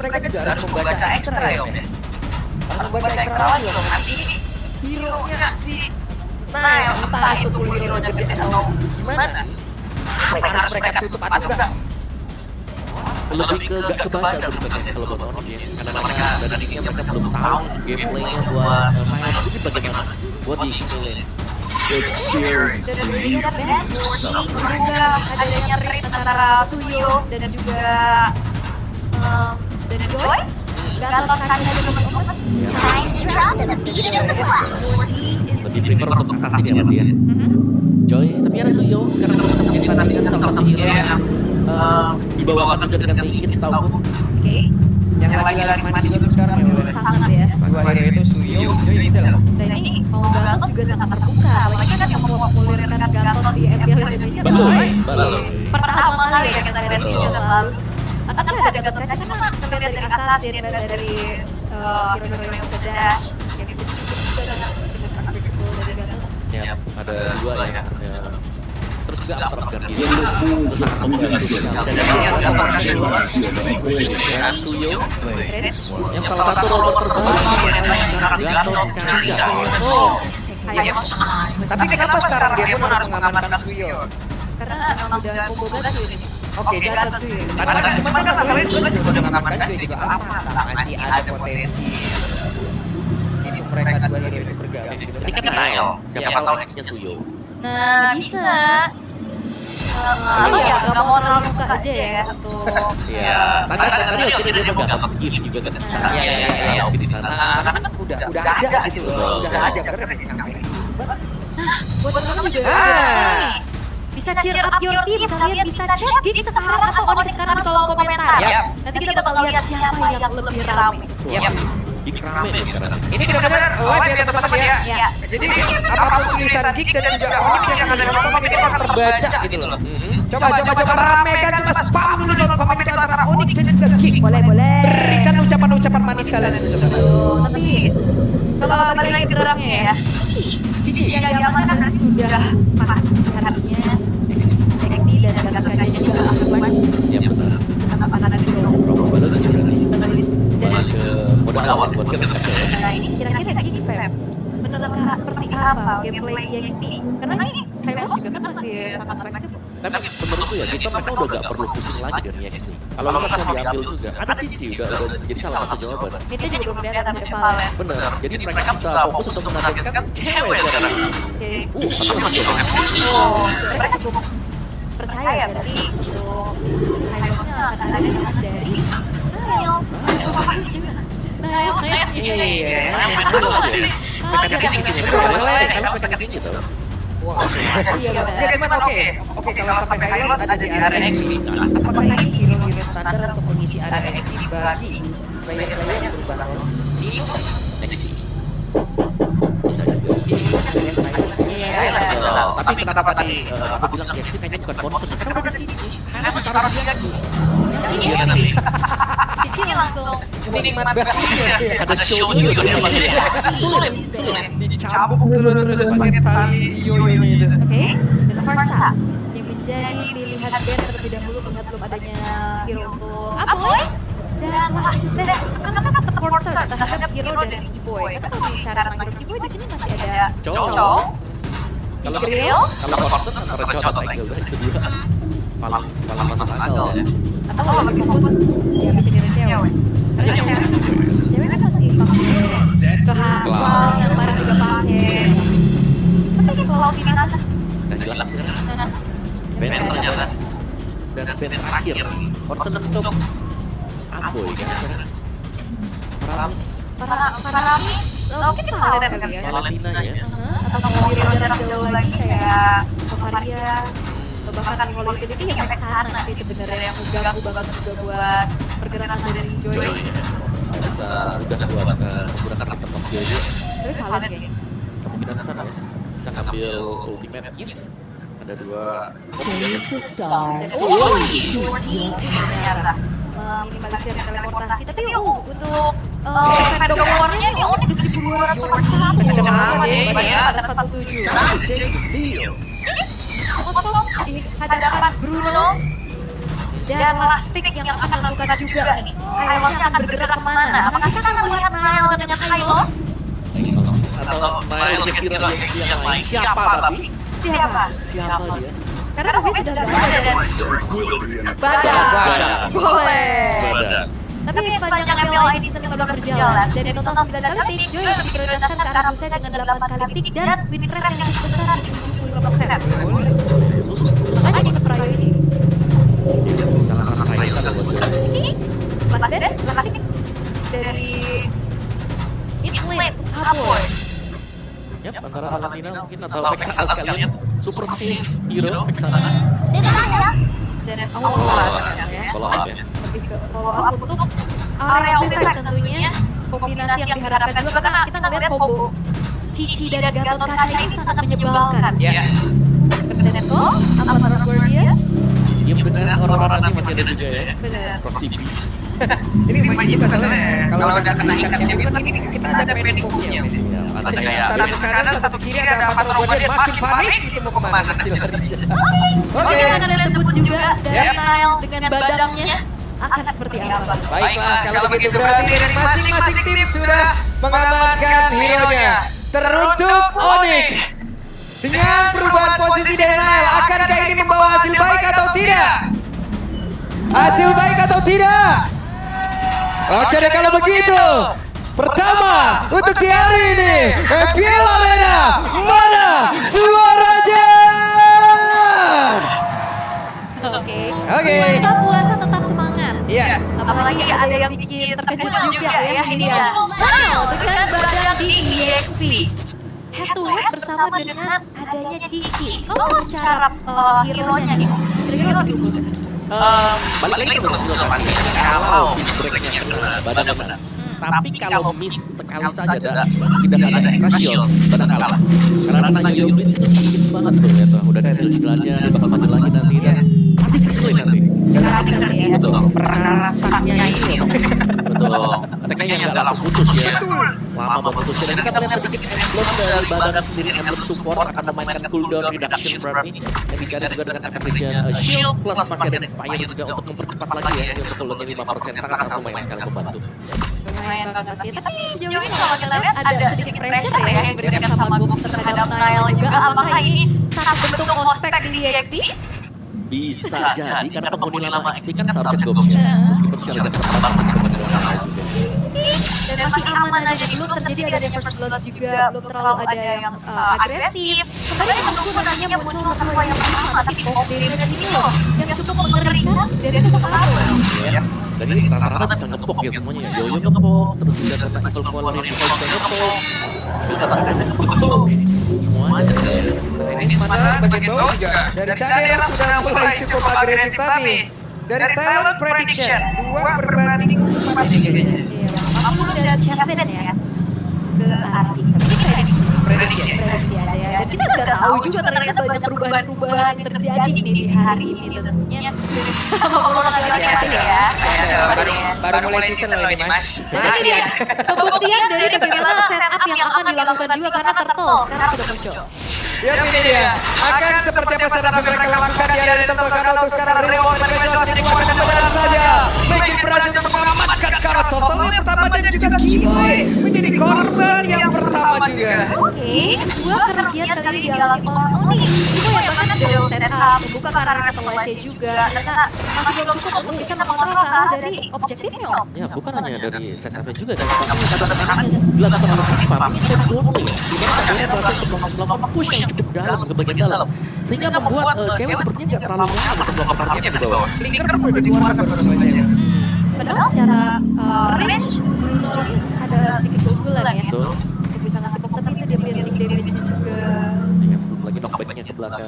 mereka juga harus membaca ekstra ya Om ya. Harus membaca ekstra lagi loh nanti hero-nya si Nael, entah itu full hero-nya gede atau gimana. Mereka harus mereka tutup atau enggak. Lebih ke gak kebaca sebenarnya kalau buat Onyx ya. Karena mereka dari ini mereka belum tahu gameplaynya buat Miles ini bagaimana buat di-explain. Dan juga adanya trade antara Suyo dan juga Joy. Gatot kali ada juga sempat. Lebih prefer untuk assassin ya Mas ya. Joy, tapi ada Suyo sekarang bisa menjadi tandingan salah satu hero yang dibawakan juga dengan Naked setahu aku. Oke. Yang lagi laris juga sekarang ya. Sangat ya. Dua hero itu Suyo, Joy udah lah. Dan ini mau Gatot juga sangat terbuka. Apalagi kan yang mempopulerkan Gatot di MPL Indonesia. Belum. Pertama kali ya kita lihat di season lalu. Kan ada Gatot Kaca cuma kita lihat dari assassin, dari hero-hero yang sudah yang bisa juga dengan unpredictable dari Gatot. Ya, ada dua ya. Terus juga After Guardian itu sangat membantu sekali. Dan Suyo yang salah satu robot terbaik Gatot Kaca. Tapi kenapa sekarang dia pun harus mengamankan Suyo? Karena memang udah combo Gatsu ini. Oke, Gatot Suyo. Karena cuma masalahnya sebenarnya juga mengamankan juga apakah masih ada potensi ini mereka dua hero ini bergabung gitu. Ini kan Nael, siapa tahu X-nya Suyo. Nah, bisa. Apa ya, nggak mau terlalu buka aja ya untuk Iya. Tadi akhirnya dia mau dapat gift juga kan. Iya, opsi di sana. Karena kan udah ada gitu loh. Udah ada karena buat kamu juga bisa cheer up your team. Kalian bisa cek gig sekarang atau Onyx sekarang di kolom komentar. Nanti kita bakal lihat siapa yang lebih ramai. Gig rame sekarang. ini benar-benar live ya teman-teman ya. Jadi apapun tulisan Geek dan juga Onyx yang ada di kolom ini akan terbaca gitu loh. Coba ramekan, coba spam dulu dalam komen antara Onyx dan juga Geek. Boleh. Berikan ucapan-ucapan manis kalian itu coba. Tapi kalau kembali lagi ke drumnya ya, Cici yang diamankan sudah pasti harusnya XD dan Gatot Kacanya juga aman. Ya benar. Tetap akan ada di bawah. Robo balas sebenarnya. Dan Kembali ke modal awal buat kita. nah ini kira-kira lagi Feb menerapkan seperti apa gameplay EXP? Karena ini Hylos juga kan masih sangat fleksibel. Tapi menurutku ya kita mereka udah gak perlu pusing lagi dari XP. Kalau Lukas mau diambil juga, ada Cici udah jadi salah satu jawaban. Itu juga kelihatan dari Valen. Benar. Jadi mereka bisa fokus untuk menargetkan cewek sekarang. Oke. Oh, Mereka cukup percaya berarti untuk Hylosnya akan ada dari Nail. Iya. Mekanik ini sih, mekanik ini tuh. Wah. Iya Ya benar. cuman oke kalau sampai Hylos ada di area XP. Apakah ini hero-hero standar untuk mengisi area XP bagi player-player yang berubah ini Next. Bisa juga sih. Iya. Tapi kenapa tadi aku bilang XP kayaknya bukan concern karena udah ada Cici. Karena sekarang dia Iya tapi Cici langsung nikmat banget. ada show juga dia pakai. Sulit. Dicambuk terus pakai tali yo ini itu. Oke, dan Farsa yang menjadi pilihan band terlebih dahulu melihat belum adanya hero untuk Apoy dan kenapa tetap concern terhadap hero dari E-Boy? Karena kalau bicara tentang hero E-Boy di sini masih ada Cowok. Grill Kalau concern antara cowok atau Egel udah itu dua. Paling masuk akal ya. atau kalau lebih fokus ya bisa jadi cewek. Tapi cewek kan masih pakai kehafal yang kemarin juga pakai. Tapi kan kalau final Dan hilang sekarang. Band ternyata. Dan band terakhir. Concern untuk Apoy kan sekarang. Paramis. Paramis mungkin Valen kali ya. Valentina yes. Atau mau hero jarak jauh lagi kayak Kovaria atau bahkan kalau itu yang sampai sana sih sebenarnya yang mengganggu banget juga buat pergerakan dari Joy. Bisa udah buat menggunakan item of Joy. Tapi Valen kayaknya. Kemungkinan besar ya bisa ngambil ultimate if ada dua Dan ternyata minimalisir teleportasi. Tapi untuk random war-nya ini unik di 1221. Macam apa ya? Ada 47. Kosong di hadapan Bruno dan last pick yang akan melakukan juga nih. Kylosnya akan bergerak kemana? Apakah kita akan melihat Nile dengan Kylos? Atau Nile yang kira yang lain. Siapa tapi? Siapa? Siapa dia? Karena Ruby sudah nggak ada dan Badak. boleh. Badak. Tapi sepanjang MPLI season yang sudah berjalan, dari total 9 kali pick, Joy lebih prioritaskan ke arah Buset dengan 8 kali pick dan win rate yang cukup besar di 75%. Makanya di Seprayo ini. Sangat-sangat kaya kan buat gue. Ini last pick dari mid lane, Aboy. Yap, antara Valentina mungkin atau Vexana sekalian. Super safe hero Vexana. Dan awal ya. Follow up ya. Lebih ke follow up untuk area offensive tentunya. Kombinasi yang diharapkan juga karena kita ngeliat combo Cici dan Gatot Kaca ini sangat menyebalkan. Ya. Benedetto, Avatar Guardian. Iya benar, orang-orang ini masih ada juga ya. Bener. Frosty Beast. Ini main kita soalnya. Kalau udah kena ikatnya gitu, ini kita ada panic booknya. Iya, ada kayak Satu kanan, satu kiri ada Avatar Guardian makin panik itu mau kemana. Oke, akan ada debut juga dari Nile dengan badangnya akan seperti apa? Baiklah, kalau begitu berarti dari masing-masing tim sudah mengamankan hero-nya. Teruntuk Onyx. Dengan perubahan posisi dari Nile, akankah ini membawa hasil baik atau tidak? Hasil baik atau tidak? Oke deh kalau begitu. Pertama, untuk di hari ini, MPL Arena, mana suaranya? Oke. Puasa tetap semangat. Iya. Apalagi ada yang bikin terkejut juga ya ini dia. Nile dengan badang di EXP. Head to head bersama dengan adanya Cici. Kalau secara hero-nya nih, hero di balik lagi ke pasti kalau breaknya kena badan menang. Tapi kalau miss sekali saja tidak ada extra shield, badan kalah. Karena Nile Blitz itu sakit banget tuh ya tuh. Udah hasil jiglannya dia bakal maju lagi nanti dan pasti fix lane nanti. Betul. Perkara startnya ini. Betul. Attack-nya yang nggak langsung putus ya. Lama mau putusnya. Dan kita melihat sedikit emblem dari badan sendiri, emblem support akan memainkan cooldown reduction berarti. Yang dicari juga dengan efek regen shield plus masih ada inspire juga untuk mempercepat lagi ya. Untuk cooldownnya 5%. Sangat-sangat lumayan sekali membantu. lumayan bagus sih. Tapi sejauh ini kalau kita lihat ada sedikit pressure ya yang diberikan sama Gobs terhadap Nile juga. Apakah ini sangat bentuk ospek di EXP? Bisa jadi karena penghuni lama XP kan seharusnya Gobs ya. Meskipun secara pertama sih penghuni lama juga. Dan masih aman aja, belum terjadi ada yang first blood juga, belum terlalu ada yang agresif. Kembali menunggu sebenarnya muncul masalah yang pertama, tapi kok dari sini loh yang cukup mengerikan dari sekarang. Jadi rata-rata bisa ngepok ya semuanya ya. Yoyo ngepok, terus juga karena Evil Fallen yang bisa ngepok. Semuanya. Ini sebenarnya bagian bawah juga. Dari Cadera sudah mulai cukup agresif tapi dari talent prediction 2 berbanding 4 kayaknya. Aku udah siapin ya ke arti. Ini prediksi ada ya. Dan kita nggak tahu juga ternyata banyak perubahan-perubahan yang terjadi di hari ini tentunya. Siapin ya. Baru mulai season loh ini Mas. Nah ini dia pembuktian dari bagaimana setup yang akan dilakukan juga karena Turtle sekarang sudah muncul. Ya ini dia. Akan seperti apa setup yang mereka lakukan di area Turtle karena untuk sekarang Rewan mereka saat ini dengan benar saja Megin berhasil untuk mengamankan karakter Turtle yang pertama dan juga Kiboy menjadi korban yang pertama juga. Oke, dua kerugian tadi dialami oleh Oni. Kiboy yang bahkan jauh setup, membuka karakter setelahnya juga karena masih belum cukup untuk bisa mengontrol ke arah dari objektifnya. Ya bukan hanya dari setupnya juga dan kata-kata dilakukan oleh Riva itu golding dimana Cadera berhasil untuk melakukan push yang cukup dalam ke bagian dalam sehingga membuat cewek sepertinya nggak terlalu nyaman untuk melakukan target di bawah. Linker boleh dikeluarkan baru saja. Padahal secara range ada sedikit keunggulan ya Betul. untuk bisa ngasih pop, tapi itu dia piercing damage-nya juga. Iya, belum lagi knockback-nya ke belakang.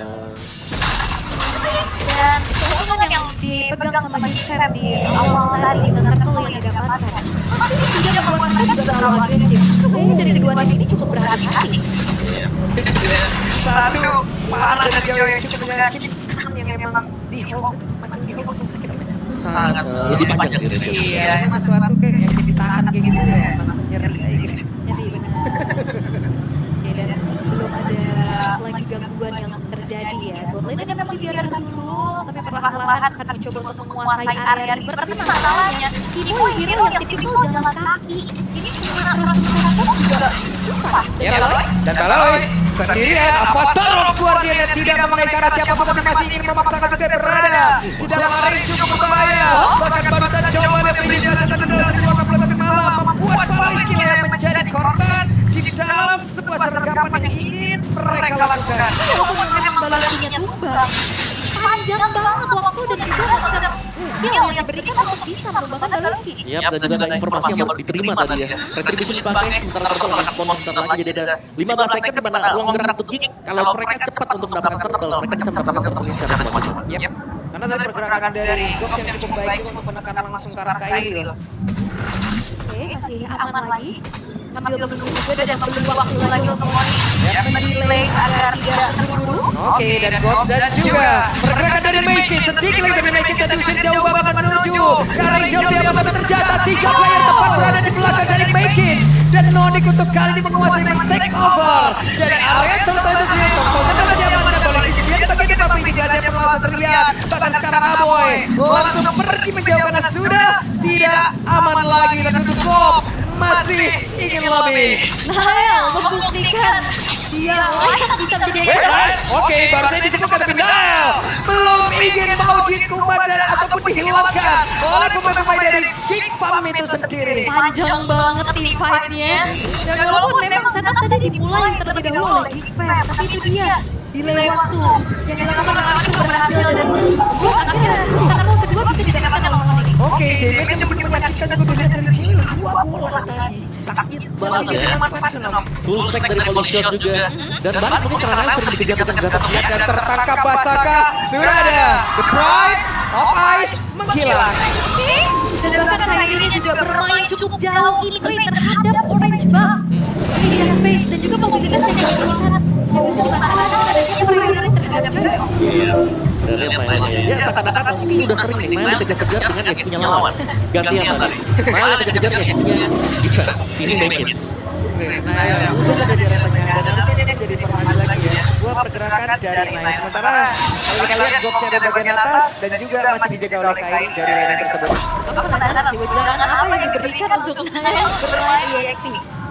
Dan keuntungan yang dipegang sama Jifem di awal tadi dengan Turtle yang didapatkan masih tidak membuat mereka juga terlalu agresif. Kayaknya dari kedua tim ini cukup berhati-hati. Satu parah dan jauh yang cukup menyakitkan yang memang di hold itu makin di hold makin sakit. Sangat lebih panjang sih Rachel. Iya, sesuatu kayak yang ditahan kayak gitu ya, memang nyeri kayak gitu. Nyeri benar. Oke, dan belum ada lagi gangguan yang terjadi terjadi ya. Botlane memang dibiarkan dulu, tapi perlahan-lahan akan mencoba untuk menguasai area ribet. Tapi masalahnya, Iboy hero yang tipikal jalan kaki. Ini cuma terus juga susah. Ya, dan Baloy sendirian, Avatar of Guardian yang tidak mengenai ke arah siapapun tapi masih ingin memaksakan juga berada di dalam area yang cukup berbahaya. Bahkan barusan coba dia pilih jalan tapi malah membuat Baloy skill yang menjadi korban di dalam sebuah sergapan yang ingin mereka lakukan. Walaupun memang balasinya tumbang, panjang banget waktu dan juga maksudnya skill yang diberikan untuk bisa mengembangkan balasi. Ya, dan juga ada informasi yang diterima tadi ya. Retribution dipakai, sementara turtle akan spawn sebentar lagi. Jadi ada 15 second di mana ruang gerak untuk Geek. Kalau mereka cepat untuk mendapatkan turtle, mereka bisa mendapatkan turtle secara cepat. Yep. Karena tadi pergerakan dari Gox yang cukup baik untuk menekan langsung ke arah Kairil. Oke, masih aman lagi. Sambil menunggu juga dan perlu waktu lagi untuk mendelay agar tidak terburu. Oke, dan Gox dan juga pergerakan dari Makin sedikit lagi dari Makin dan Dusen jauh banget menuju ke arah yang jauh dia bakal terjatuh 3 player tepat berada di belakang dari Makin dan Nonik untuk kali ini menguasai take over dari area Toto itu sendiri. Toto tetap diamankan oleh Christian bagian tapi juga ada pengawasan terlihat bahkan sekarang Aboy langsung pergi menjauh karena sudah tidak aman lagi dan untuk Gox masih ingin lebih. Nael membuktikan dia layak bisa menjadi Oke, barusan disebutkan tapi Nael belum ingin mau dikumadkan ataupun dihilangkan oleh pemain-pemain dari Geek Farm itu sendiri. panjang banget tim fight-nya. Dan walaupun memang setup tadi dimulai terlebih dahulu oleh Geek Fam, tapi itu dia delay waktu yang dilakukan oleh Action berhasil dan akhirnya turtle kedua bisa didapatkan oleh Monik. Oke, damage yang begitu menyakitkan juga dilihat dari Celo 2 bola tadi. Sakit banget Bisa ya. dimanfaatkan Om. Full stack dari volley shot juga. Dan bahkan mungkin karena lain sering dikejar-kejar Dan tertangkap Basaka sudah ada. The Pride of Ice menghilang. Oke, dan bahkan kali ini juga bermain cukup jauh infiltrate terhadap orange buff. Media space dan juga mobilitas yang diberikan yang bisa dimanfaatkan adanya priority terhadap Joyo. Iya. Dari mainnya ya seakan-akan mungkin udah sering nih main kejar-kejar dengan HP-nya lawan. Gantian tadi. Main kejar-kejar dengan HP-nya Gifan. Sini Makins. Nah, ya, udah ada di retanya dan di sini jadi informasi lagi ya. Sebuah pergerakan dari Naya. Sementara kalau kita lihat Gox ada di bagian atas dan juga masih dijaga oleh Kairi dari lane tersebut. Aku penasaran sih wejangan apa yang diberikan untuk Nael bermain di EXP.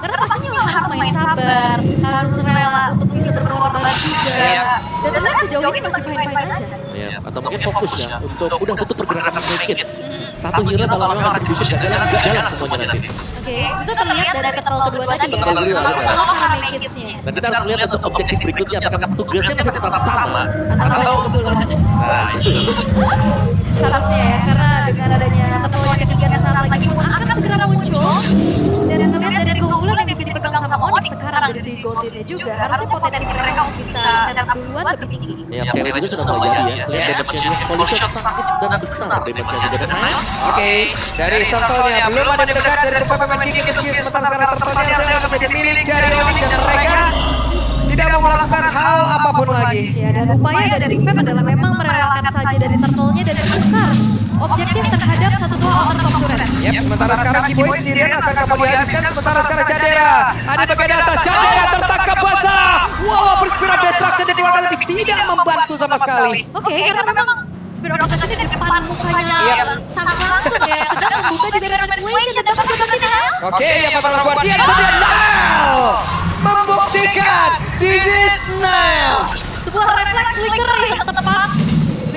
Karena pastinya harus main sabar, harus rela untuk bisa berkorban juga. Dan terlihat sejauh ini masih fine-fine aja. Ya, atau mungkin fokus ya untuk udah tutup pergerakan Makins. Satu hero kalau memang retribution gak jalan semuanya nanti. Oke, itu terlihat dari petal kedua tadi ya. Petal kedua, Langsung ya. sama para Makins-nya. Dan kita harus lihat untuk objektif berikutnya apakah tugasnya masih tetap sama Atau kebetulan. nah itu. Seharusnya ya, karena dengan adanya petal yang ketiga sesaat lagi pun akan segera muncul. Dan terlihat dari keunggulan yang bisa dipegang sama Onyx sekarang dari si Goldie-nya juga. Harusnya potensi mereka untuk bisa setup duluan lebih tinggi. Ya, Cherry juga sudah mulai jadi ya. Lihat damage-nya dia, volley shot sangat dan besar damage-nya juga. Dan main Oke, dari Sontolnya belum ada yang mendekat dari pemain Geek Skill sementara sekarang tertolnya saya akan menjadi milik dari Onyx dan mereka tidak mau melakukan hal apapun lagi. Ya, dan upaya dari Fam adalah memang merelakan saja dari turtle-nya dan bertukar objektif terhadap satu dua outer top turret. Yap, sementara sekarang Kiboy sendirian akan kamu dihabiskan. Sementara sekarang Cadera ada bagian atas. Cadera tertangkap basah. Walaupun Spirit Destruction dikeluarkan tapi tidak membantu sama sekali. Oke, karena memang Spirit of Destruction di depan mukanya Iya. sangat langsung ya. Sedang membuka juga dengan manipulation dan dapat juga tidak. Oke, yang Fatal Guardian sedia now membuktikan this is now. Sebuah refleks flicker yang tepat.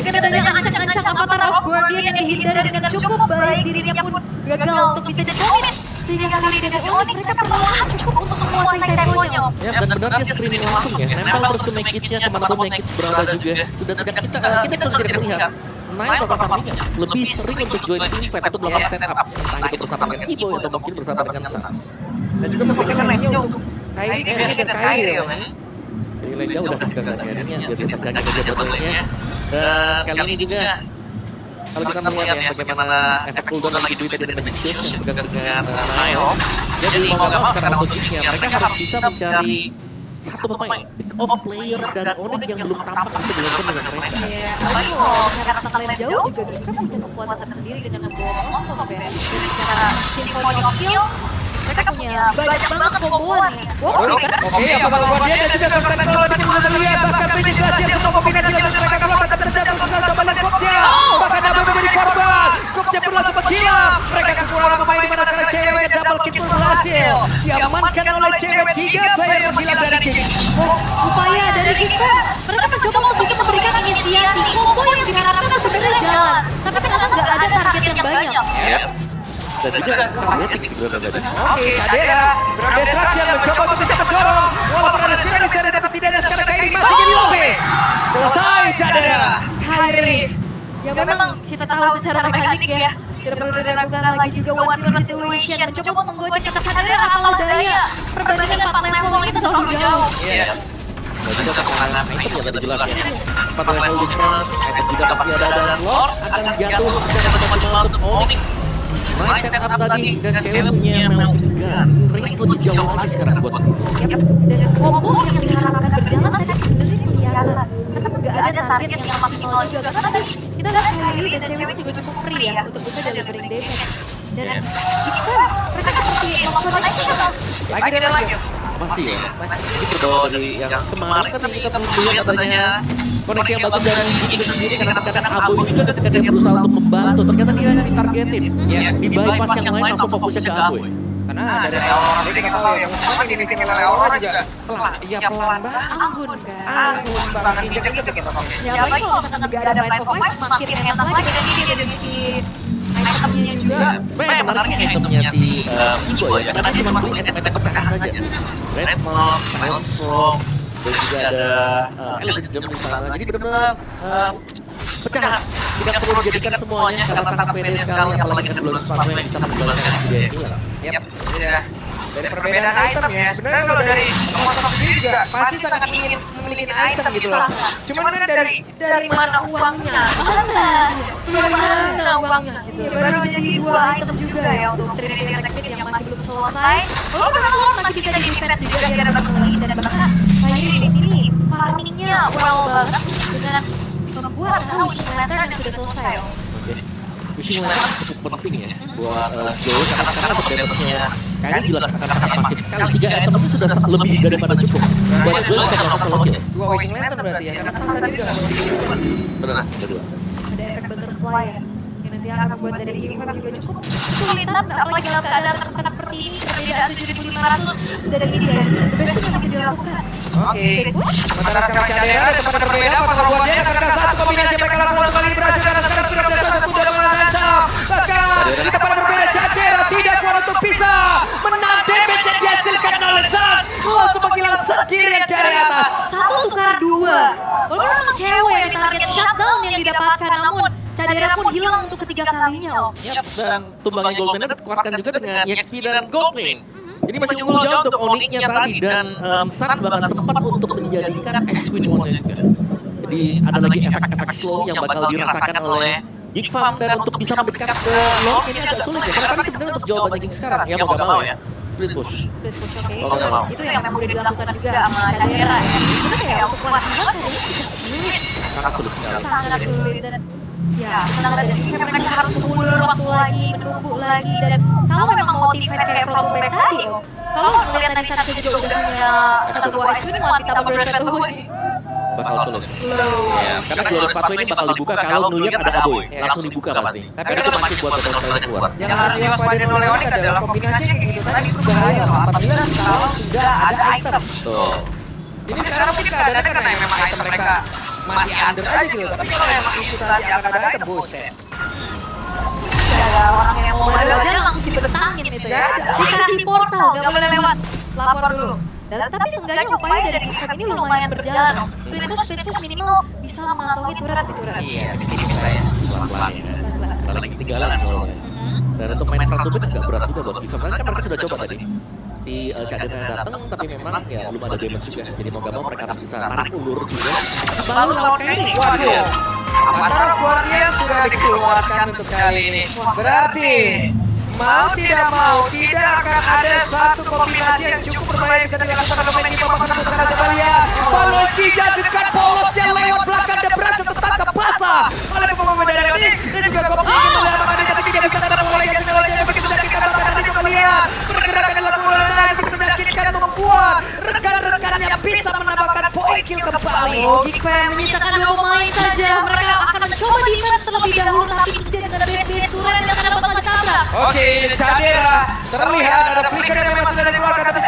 Dengan adanya ancang-ancang Avatar of Guardian yang dihindari dengan cukup baik, dirinya pun gagal untuk bisa dikomit. Sehingga kali ini dengan Onyx mereka perlahan cukup untuk menguasai temponya. ya dan benar dia screening langsung ya. Nempel terus ke Makins-nya kemanapun Makins berada juga. Sudah tidak kita sudah tidak melihat. Naik beberapa kalinya lebih sering untuk join team fight atau melakukan setup entah itu bersama dengan Kiboy atau mungkin bersama dengan Sans. Dan juga memikirkan lainnya untuk Kairi dan Kairi ya, men. Jadi Lega udah pegang bagiannya biar kita jaga saja botolnya. Dan kali ini juga kalau kita melihat ya bagaimana efek cooldown lagi duit dari Magic Shield yang pegang dengan Nile. Jadi mau nggak mau sekarang logiknya mereka harus bisa mencari satu pemain pick off player dan Onyx yang belum tampak sebelumnya dengan mereka. Iya, apalagi kalau karena kalian jauh juga mereka punya kekuatan tersendiri dengan membawa monster ya. Jadi secara simple skill mereka punya banyak banget komboan ya. Oke, apakah Guardian dan juga Kapten Bola tadi sudah terlihat bahkan penetrasi yang semua kombinasi yang mereka keluarkan terjatuh sekali coba lihat Goxia. Bahkan Abu menjadi korban. Goxia berlaku menghilang. Mereka kekurangan pemain di mana sekarang cewek double kill pun berhasil. Diamankan oleh cewek 3 player menghilang dari game. Upaya dari kita, mereka mencoba untuk bisa memberikan inisiasi. Combo yang diharapkan sebenarnya jalan, tapi ternyata nggak ada target yang banyak. Dan juga kinetic sebenarnya tadi. Oke, Cadera, Brown Destruction mencoba untuk bisa mendorong. Walaupun ada Spirit di sana, tapi setidaknya sekarang Kairi masih jadi OP. Selesai Cadera. Kairi, ya memang kita tahu secara mekanik ya. Tidak perlu diragukan lagi juga one run situation. Mencoba untuk menggocek Cadera kalau daya. Perbandingan 4 level ini terlalu jauh. Iya. Dan juga kekurangan item yang tadi jelas ya. 4 level difference, item juga pasti ada dan Lord akan jatuh secara maksimal untuk Onyx. Nice setup tadi dan cewek punya Melvin Gun. Range lebih jauh lagi sekarang buat Dan combo yang diharapkan berjalan tadi sebenarnya kelihatan. Tetap nggak ada target yang maksimal juga. Karena tadi kita lihat Kairi dan cewek juga cukup free ya untuk bisa delivering damage. Dan kita mereka seperti melakukan action. Lagi dan lagi. masih ya. Ini berbeda dari yang kemarin kan kita lihat katanya koneksi yang bagus dari itu sendiri karena terkadang Abu juga ketika dia berusaha untuk membantu ternyata dia yang ditargetin. Di bypass yang lain langsung fokusnya ke Abu. Karena dari Aurora sendiri kita tahu yang sama dimiliki oleh Aurora juga pelan, iya pelan banget, Anggun kan. anggun banget, injek-injek kita tahu. Ya apalagi kalau misalkan nggak ada Fight for Fight semakin enak lagi dan dia ada memiliki itemnya juga. Sebenarnya menariknya itemnya si Igo ya, karena dia cuma beli item-item pecahan saja. Red Mob, Silent Stroke, dan juga ada Elegant Gem di sana. Jadi benar-benar pecahan. Tidak perlu dijadikan semuanya karena sangat pede sekali, apalagi ada belum sepatu yang bisa mengembalikan dia ini. Yap, ini dah dari perbedaan item ya. Sebenarnya kalau dari Motor sendiri juga pasti sangat ingin memiliki item gitu loh. Cuman kan dari mana uangnya? Dari mana uangnya? Gitu. Ya, baru jadi 2 item juga ya untuk 3D Detective yang masih belum selesai. Kalau memang masih bisa di defense juga gara-gara lagi dan bahkan Kairi di sini farmingnya well banget dengan membuat Wishing Lantern yang sudah selesai. Wishing Lantern cukup penting ya buat Joe karena sekarang untuk damage-nya kayaknya jelas akan sangat masif sekali. 3 item itu sudah lebih daripada cukup buat Joe bisa melakukan solo kill. 2 Wishing Lantern berarti ya. Karena Sang tadi udah Benar, ada 2. Ada efek butterfly ya yang nanti akan membuat dari Q5 juga cukup kesulitan apalagi dalam keadaan tertekan seperti ini perbedaan 7.500 dari ini ya the best yang masih dilakukan. Oke. Sementara sekarang Cadera ada tempat berbeda. Apakah buat dia akankah satu kombinasi yang mereka lakukan kali ini berhasil karena sekarang sudah berhasil sudah mengancam. Bahkan di tempat berbeda Cadera tidak kuat untuk bisa menang damage yang dihasilkan oleh Zaz. Langsung menghilang sekirian dari atas. 1 tukar 2. Walaupun memang cewek yang target shutdown yang didapatkan namun Cadera pun hilang untuk ketiga kalinya om. Yap, dan tumbangnya Goldman dikuatkan juga dengan EXP dan Goldman. Jadi masih unggul jauh untuk Onyx-nya tadi dan Sans bahkan sempat untuk menjadikan Ice Queen One-nya juga. Jadi ada lagi efek-efek slow yang bakal dirasakan oleh Geek Farm dan untuk bisa mendekat ke Lord ini agak sulit ya. Karena tadi sebenarnya untuk jawaban Geek sekarang ya mau gak mau ya. Split push. Split push oke. Mau gak mau. Itu yang memang udah dilakukan juga sama Cadera ya. Itu kayak untuk pelatihan Cadera juga sulit. Sangat sulit sekali. Sangat sulit dan ya tenang aja sih mereka harus ulur waktu lagi menunggu lagi dan kalau memang mau tim fight kayak Protopack tadi om kalau melihat tadi Satsu juga udah punya satu buah ice cream mau ditambah Glorious Pathway Bakal sulit. Ya, karena Glorious Pathway ini bakal dibuka kalau melihat ada Aboy. Langsung dibuka pasti. Tapi Karena itu kalau masih buat betul sekali keluar. yang harus diwaspadai oleh Onyx adalah kombinasi kayak gitu tadi itu bahaya loh. Apabila kalau sudah ada item. Tuh. Ini sekarang mungkin keadaannya karena memang item mereka masih under aja gitu. Tapi kalau emang itu tadi akan ada item, buset. ada orang yang mau belajar langsung dibentangin itu ya dikasih portal gak boleh lewat lapor dulu dan tapi seenggaknya upaya dari Gifam ini lumayan berjalan om split push minimal bisa mengantongi turret di turret Iya, tipis-tipis lah ya. Pelan-pelan ya. Lagi ketinggalan soalnya. Dan untuk main front to back agak berat juga buat Gifam. Kan mereka sudah coba tadi. Si Cadena datang tapi memang ya belum ada damage juga. Jadi mau gak mau mereka harus bisa tarik ulur juga. Baru lawan Kairi. Waduh, Avatar Guardian sudah dikeluarkan untuk kali ini. Berarti mau tidak mau tidak akan ada satu kombinasi yang cukup berbahaya yang bisa dilakukan oleh pemain Gifam. Bahkan untuk coba lihat polos dijadikan polos yang lewat belakang dan berhasil tertangkap basah oleh pemain dari Onyx dan juga Gops ingin melihat apakah dia tapi tidak bisa tertangkap oleh yang begitu dari kita bahkan tadi coba lihat pergerakan Logic Fam menyisakan 2 pemain saja. Mereka akan mencoba defense terlebih dahulu, tapi kemudian dengan base Suren yang akan bakal ditabrak. Oke, Cadera terlihat ada flicker yang memang sudah dikeluarkan, tapi